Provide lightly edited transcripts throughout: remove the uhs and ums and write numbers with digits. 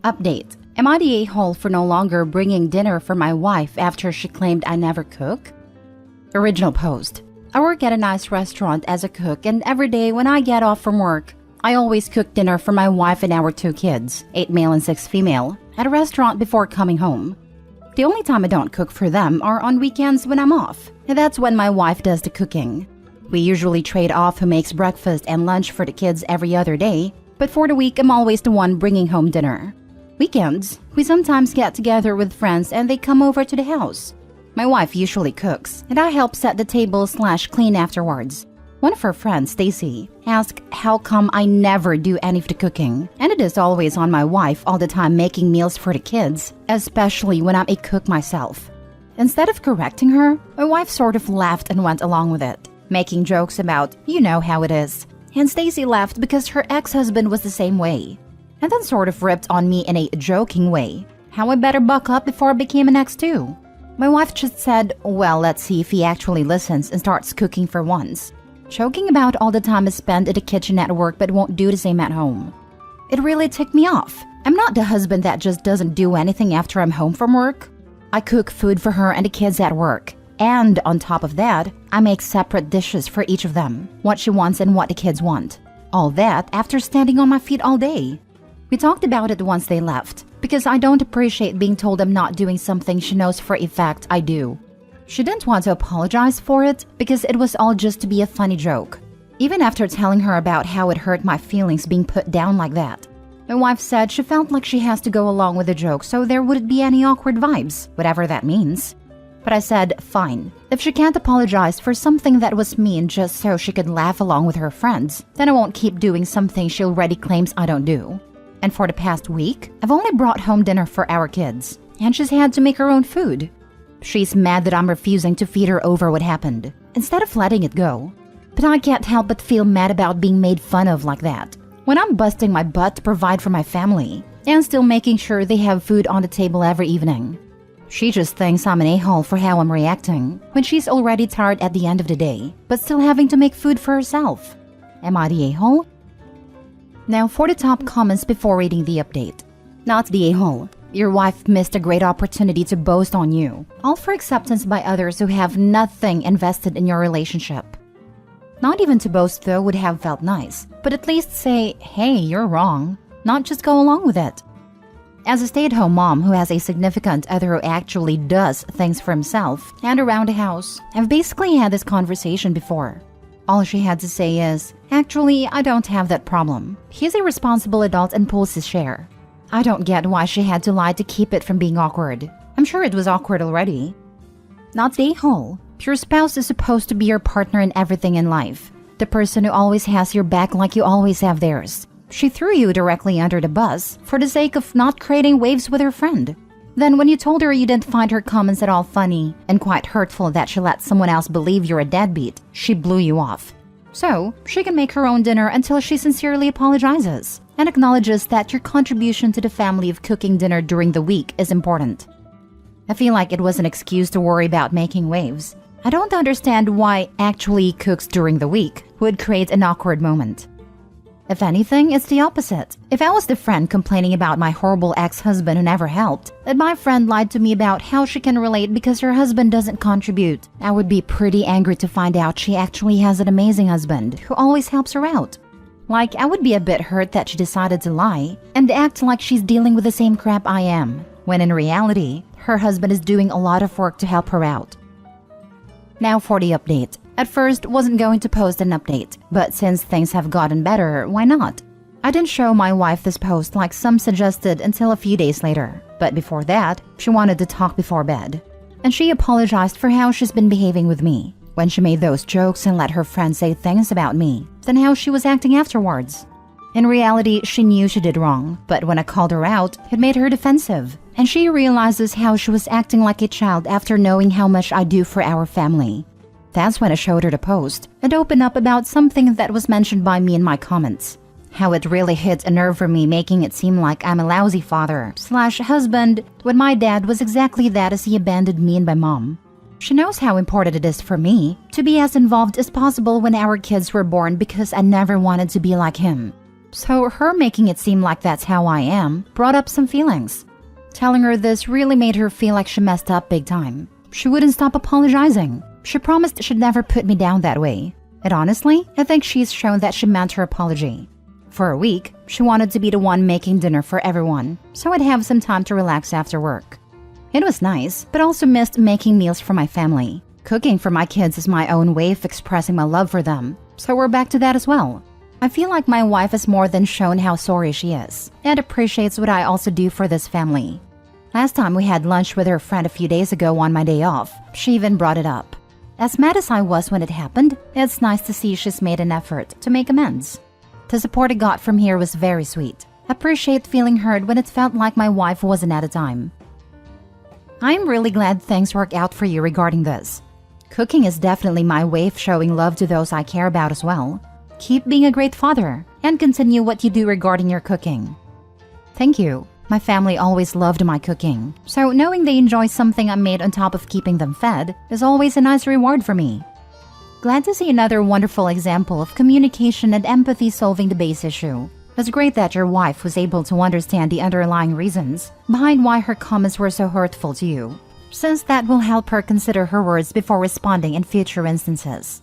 Update. Am I the a-hole for no longer bringing dinner for my wife after she claimed I never cook? Original post. I work at a nice restaurant as a cook, and every day when I get off from work, I always cook dinner for my wife and our 2 kids, 8 male and 6 female, at a restaurant before coming home. The only time I don't cook for them are on weekends when I'm off, and that's when my wife does the cooking. We usually trade off who makes breakfast and lunch for the kids every other day, but for the week I'm always the one bringing home dinner. Weekends, we sometimes get together with friends and they come over to the house. My wife usually cooks, and I help set the table/clean afterwards. One of her friends, Stacy, asked how come I never do any of the cooking, and it is always on my wife all the time making meals for the kids, especially when I'm a cook myself. Instead of correcting her, my wife sort of laughed and went along with it, making jokes about, you know how it is. And Stacy laughed because her ex-husband was the same way, and then sort of ripped on me in a joking way, how I better buck up before I became an ex too. My wife just said, well, let's see if he actually listens and starts cooking for once. Joking about all the time I spend in the kitchen at work but won't do the same at home. It really ticked me off. I'm not the husband that just doesn't do anything after I'm home from work. I cook food for her and the kids at work. And on top of that, I make separate dishes for each of them, what she wants and what the kids want. All that after standing on my feet all day. We talked about it once they left, because I don't appreciate being told I'm not doing something she knows for a fact I do. She didn't want to apologize for it because it was all just to be a funny joke. Even after telling her about how it hurt my feelings being put down like that. My wife said she felt like she has to go along with the joke so there wouldn't be any awkward vibes, whatever that means. But I said, fine. If she can't apologize for something that was mean just so she could laugh along with her friends, then I won't keep doing something she already claims I don't do. And for the past week, I've only brought home dinner for our kids, and she's had to make her own food. She's mad that I'm refusing to feed her over what happened, instead of letting it go. But I can't help but feel mad about being made fun of like that, when I'm busting my butt to provide for my family, and still making sure they have food on the table every evening. She just thinks I'm an a-hole for how I'm reacting, when she's already tired at the end of the day, but still having to make food for herself. Am I the a-hole? Now for the top comments before reading the update. Not the a-hole. Your wife missed a great opportunity to boast on you, all for acceptance by others who have nothing invested in your relationship. Not even to boast though would have felt nice, but at least say, hey, you're wrong, not just go along with it. As a stay-at-home mom who has a significant other who actually does things for himself and around the house, I've basically had this conversation before. All she had to say is, actually, I don't have that problem. He's a responsible adult and pulls his share. I don't get why she had to lie to keep it from being awkward. I'm sure it was awkward already. Not the a-hole. Your spouse is supposed to be your partner in everything in life. The person who always has your back like you always have theirs. She threw you directly under the bus for the sake of not creating waves with her friend. Then when you told her you didn't find her comments at all funny and quite hurtful that she let someone else believe you're a deadbeat, she blew you off. So, she can make her own dinner until she sincerely apologizes and acknowledges that your contribution to the family of cooking dinner during the week is important. I feel like it was an excuse to worry about making waves. I don't understand why actually cooks during the week would create an awkward moment. If anything, it's the opposite. If I was the friend complaining about my horrible ex-husband who never helped, and my friend lied to me about how she can relate because her husband doesn't contribute, I would be pretty angry to find out she actually has an amazing husband who always helps her out. Like, I would be a bit hurt that she decided to lie and act like she's dealing with the same crap I am, when in reality, her husband is doing a lot of work to help her out. Now for the update. At first, wasn't going to post an update, but since things have gotten better, why not? I didn't show my wife this post like some suggested until a few days later, but before that, she wanted to talk before bed. And she apologized for how she's been behaving with me, when she made those jokes and let her friends say things about me, then how she was acting afterwards. In reality, she knew she did wrong, but when I called her out, it made her defensive, and she realizes how she was acting like a child after knowing how much I do for our family. That's when I showed her the post and opened up about something that was mentioned by me in my comments. How it really hit a nerve for me, making it seem like I'm a lousy father/husband when my dad was exactly that as he abandoned me and my mom. She knows how important it is for me to be as involved as possible when our kids were born because I never wanted to be like him. So her making it seem like that's how I am brought up some feelings. Telling her this really made her feel like she messed up big time. She wouldn't stop apologizing. She promised she'd never put me down that way. And honestly, I think she's shown that she meant her apology. For a week, she wanted to be the one making dinner for everyone, so I'd have some time to relax after work. It was nice, but also missed making meals for my family. Cooking for my kids is my own way of expressing my love for them, so we're back to that as well. I feel like my wife has more than shown how sorry she is, and appreciates what I also do for this family. Last time we had lunch with her friend a few days ago on my day off, she even brought it up. As mad as I was when it happened, it's nice to see she's made an effort to make amends. The support I got from here was very sweet. I appreciate feeling heard when it felt like my wife wasn't at a time. I'm really glad things work out for you regarding this. Cooking is definitely my way of showing love to those I care about as well. Keep being a great father, and continue what you do regarding your cooking. Thank you. My family always loved my cooking, so knowing they enjoy something I made on top of keeping them fed is always a nice reward for me. Glad to see another wonderful example of communication and empathy solving the base issue. It's great that your wife was able to understand the underlying reasons behind why her comments were so hurtful to you, since that will help her consider her words before responding in future instances.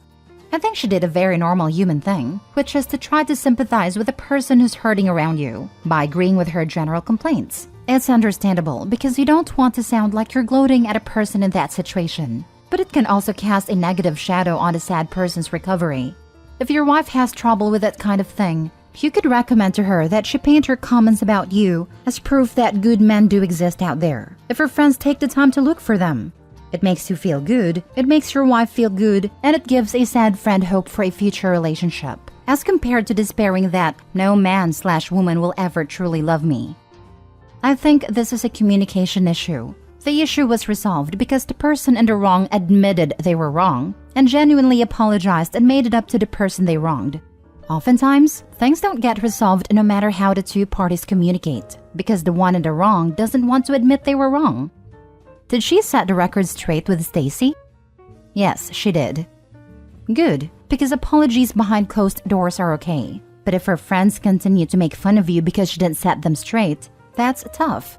I think she did a very normal human thing, which is to try to sympathize with the person who's hurting around you by agreeing with her general complaints. It's understandable because you don't want to sound like you're gloating at a person in that situation, but it can also cast a negative shadow on a sad person's recovery. If your wife has trouble with that kind of thing, you could recommend to her that she paint her comments about you as proof that good men do exist out there, if her friends take the time to look for them. It makes you feel good, it makes your wife feel good, and it gives a sad friend hope for a future relationship, as compared to despairing that no man/woman will ever truly love me. I think this is a communication issue. The issue was resolved because the person in the wrong admitted they were wrong and genuinely apologized and made it up to the person they wronged. Oftentimes, things don't get resolved no matter how the two parties communicate, because the one in the wrong doesn't want to admit they were wrong. Did she set the record straight with Stacy? Yes, she did. Good, because apologies behind closed doors are okay. But if her friends continue to make fun of you because she didn't set them straight, that's tough.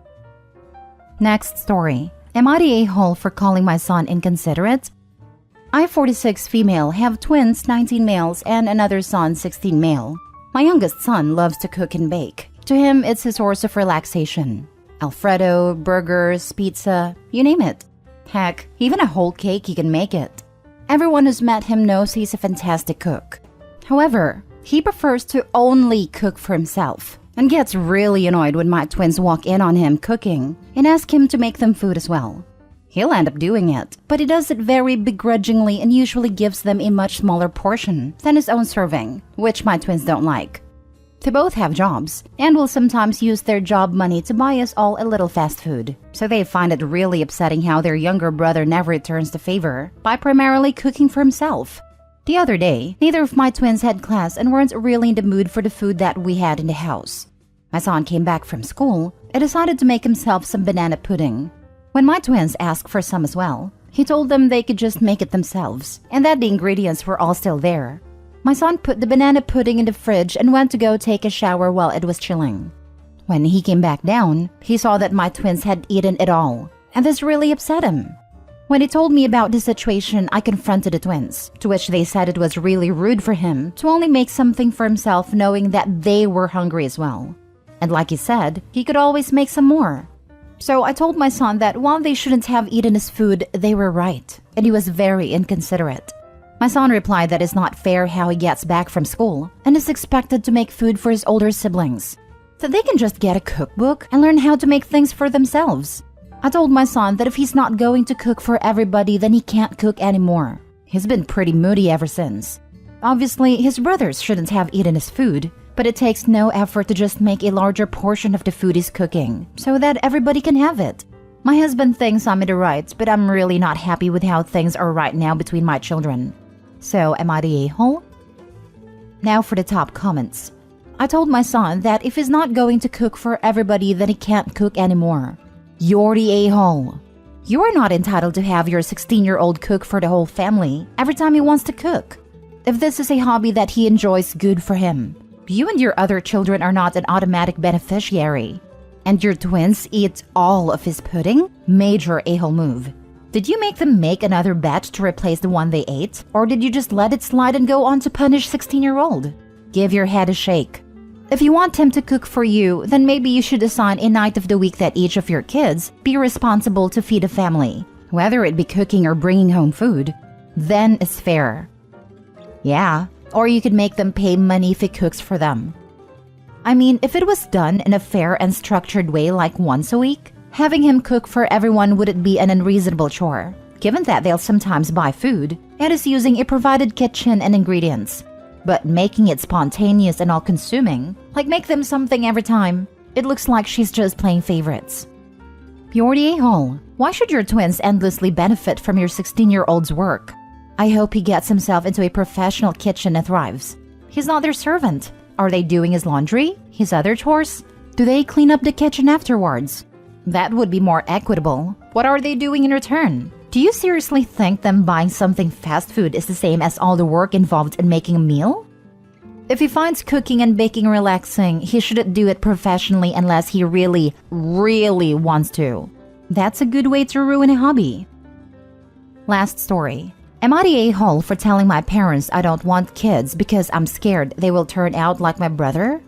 Next story. Am I the a-hole for calling my son inconsiderate? I, 46 female, have twins, 19 males, and another son, 16 male. My youngest son loves to cook and bake. To him, it's a source of relaxation. Alfredo, burgers, pizza, you name it. Heck, even a whole cake he can make it. Everyone who's met him knows he's a fantastic cook. However, he prefers to only cook for himself and gets really annoyed when my twins walk in on him cooking and ask him to make them food as well. He'll end up doing it, but he does it very begrudgingly and usually gives them a much smaller portion than his own serving, which my twins don't like. They both have jobs and will sometimes use their job money to buy us all a little fast food, so they find it really upsetting how their younger brother never returns the favor by primarily cooking for himself. The other day, neither of my twins had class and weren't really in the mood for the food that we had in the house. My son came back from school and decided to make himself some banana pudding. When my twins asked for some as well, he told them they could just make it themselves and that the ingredients were all still there. My son put the banana pudding in the fridge and went to go take a shower while it was chilling. When he came back down, he saw that my twins had eaten it all, and this really upset him. When he told me about the situation, I confronted the twins, to which they said it was really rude for him to only make something for himself knowing that they were hungry as well. And like he said, he could always make some more. So I told my son that while they shouldn't have eaten his food, they were right, and he was very inconsiderate. My son replied that it's not fair how he gets back from school and is expected to make food for his older siblings, that they can just get a cookbook and learn how to make things for themselves. I told my son that if he's not going to cook for everybody, then he can't cook anymore. He's been pretty moody ever since. Obviously, his brothers shouldn't have eaten his food, but it takes no effort to just make a larger portion of the food he's cooking so that everybody can have it. My husband thinks I'm in the right, but I'm really not happy with how things are right now between my children. So, am I the a-hole? Now for the top comments. I told my son that if he's not going to cook for everybody, then he can't cook anymore. You're the a-hole. You are not entitled to have your 16-year-old cook for the whole family every time he wants to cook. If this is a hobby that he enjoys, good for him. You and your other children are not an automatic beneficiary. And your twins eat all of his pudding? Major a-hole move. Did you make them make another batch to replace the one they ate? Or did you just let it slide and go on to punish 16-year-old? Give your head a shake. If you want him to cook for you, then maybe you should assign a night of the week that each of your kids be responsible to feed a family, whether it be cooking or bringing home food. Then it's fair. Yeah, or you could make them pay money if he cooks for them. I mean, if it was done in a fair and structured way like once a week, having him cook for everyone wouldn't be an unreasonable chore, given that they'll sometimes buy food and is using a provided kitchen and ingredients. But making it spontaneous and all-consuming, like make them something every time, it looks like she's just playing favorites. You're the a-hole. Why should your twins endlessly benefit from your 16-year-old's work? I hope he gets himself into a professional kitchen and thrives. He's not their servant. Are they doing his laundry? His other chores? Do they clean up the kitchen afterwards? That would be more equitable. What are they doing in return? Do you seriously think them buying something fast food is the same as all the work involved in making a meal? If he finds cooking and baking relaxing, he shouldn't do it professionally unless he really, really wants to. That's a good way to ruin a hobby. Last story. Am I the a-hole for telling my parents I don't want kids because I'm scared they will turn out like my brother?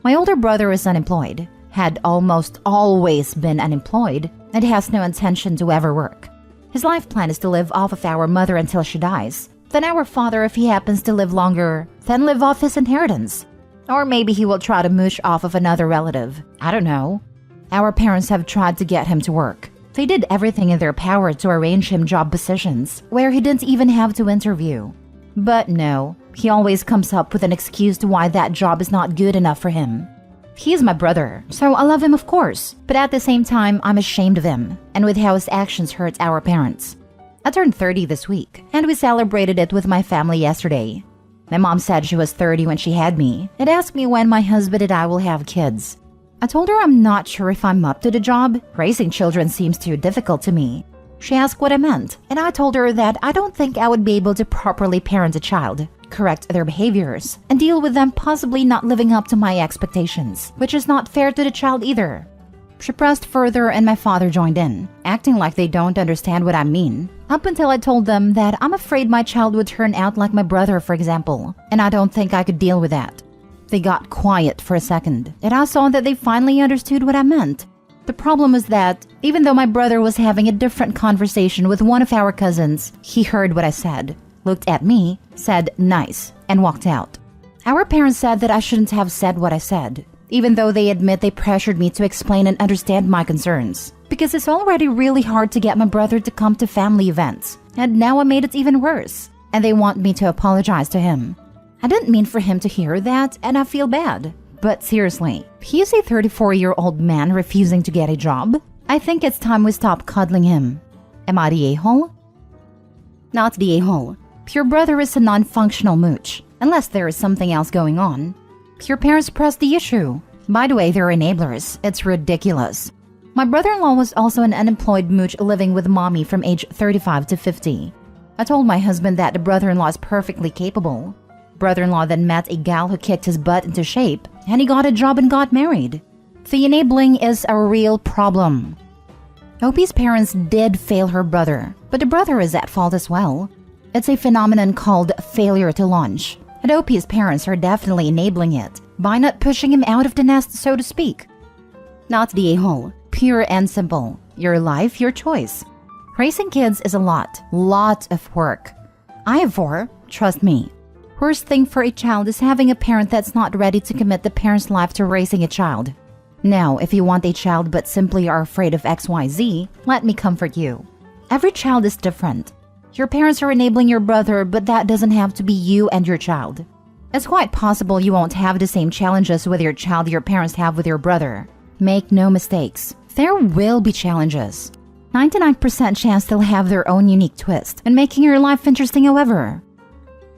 My older brother is unemployed, had almost always been unemployed, and has no intention to ever work. His life plan is to live off of our mother until she dies. Then our father, if he happens to live longer, then live off his inheritance. Or maybe he will try to mooch off of another relative. I don't know. Our parents have tried to get him to work. They did everything in their power to arrange him job positions where he didn't even have to interview. But no, he always comes up with an excuse to why that job is not good enough for him. He is my brother, so I love him of course, but at the same time, I'm ashamed of him, and with how his actions hurt our parents. I turned 30 this week, and we celebrated it with my family yesterday. My mom said she was 30 when she had me, and asked me when my husband and I will have kids. I told her I'm not sure if I'm up to the job. Raising children seems too difficult to me. She asked what I meant, and I told her that I don't think I would be able to properly parent a child, correct their behaviors, and deal with them possibly not living up to my expectations, which is not fair to the child either. She pressed further and my father joined in, acting like they don't understand what I mean, up until I told them that I'm afraid my child would turn out like my brother, for example, and I don't think I could deal with that. They got quiet for a second, and I saw that they finally understood what I meant. The problem was that, even though my brother was having a different conversation with one of our cousins, he heard what I said, looked at me, said nice, and walked out. Our parents said that I shouldn't have said what I said, even though they admit they pressured me to explain and understand my concerns, because it's already really hard to get my brother to come to family events, and now I made it even worse, and they want me to apologize to him. I didn't mean for him to hear that, and I feel bad. But seriously, he is a 34-year-old man refusing to get a job. I think it's time we stop cuddling him. Am I the a-hole? Not the a-hole. Your brother is a non-functional mooch, unless there is something else going on. Your parents pressed the issue. By the way, they're enablers. It's ridiculous. My brother-in-law was also an unemployed mooch living with mommy from age 35 to 50. I told my husband that the brother-in-law is perfectly capable. Brother-in-law then met a gal who kicked his butt into shape, and he got a job and got married. The enabling is a real problem. Opie's parents did fail her brother, but the brother is at fault as well. It's a phenomenon called failure to launch, and Opie's parents are definitely enabling it by not pushing him out of the nest, so to speak. Not the a-hole. Pure and simple. Your life, your choice. Raising kids is a lot of work. I have 4, trust me. Worst thing for a child is having a parent that's not ready to commit the parent's life to raising a child. Now, if you want a child but simply are afraid of XYZ, let me comfort you. Every child is different. Your parents are enabling your brother, but that doesn't have to be you and your child. It's quite possible you won't have the same challenges with your child your parents have with your brother. Make no mistakes. There will be challenges. 99% chance they'll have their own unique twist and making your life interesting however.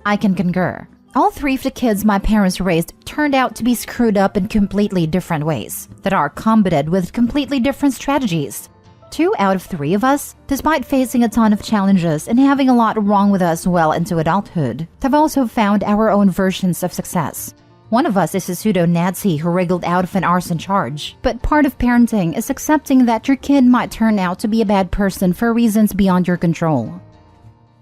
I can concur. All 3 of the kids my parents raised turned out to be screwed up in completely different ways that are combated with completely different strategies. 2 out of 3 of us, despite facing a ton of challenges and having a lot wrong with us well into adulthood, have also found our own versions of success. One of us is a pseudo-Nazi who wriggled out of an arson charge. But part of parenting is accepting that your kid might turn out to be a bad person for reasons beyond your control.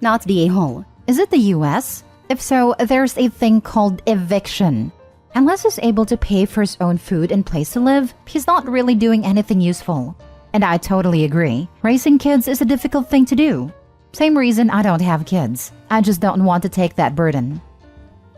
Not the a-hole. Is it the US? If so, there's a thing called eviction. Unless he's able to pay for his own food and place to live, he's not really doing anything useful. And I totally agree. Raising kids is a difficult thing to do. Same reason I don't have kids. I just don't want to take that burden.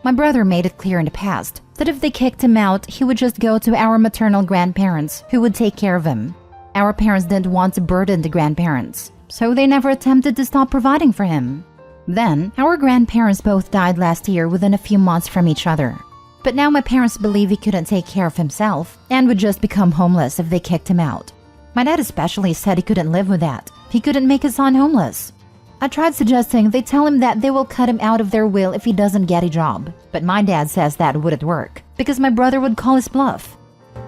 My brother made it clear in the past that if they kicked him out, he would just go to our maternal grandparents who would take care of him. Our parents didn't want to burden the grandparents, so they never attempted to stop providing for him. Then, our grandparents both died last year within a few months from each other. But now my parents believe he couldn't take care of himself and would just become homeless if they kicked him out. My dad especially said he couldn't live with that. He couldn't make his son homeless. I tried suggesting they tell him that they will cut him out of their will if he doesn't get a job. But my dad says that wouldn't work because my brother would call his bluff.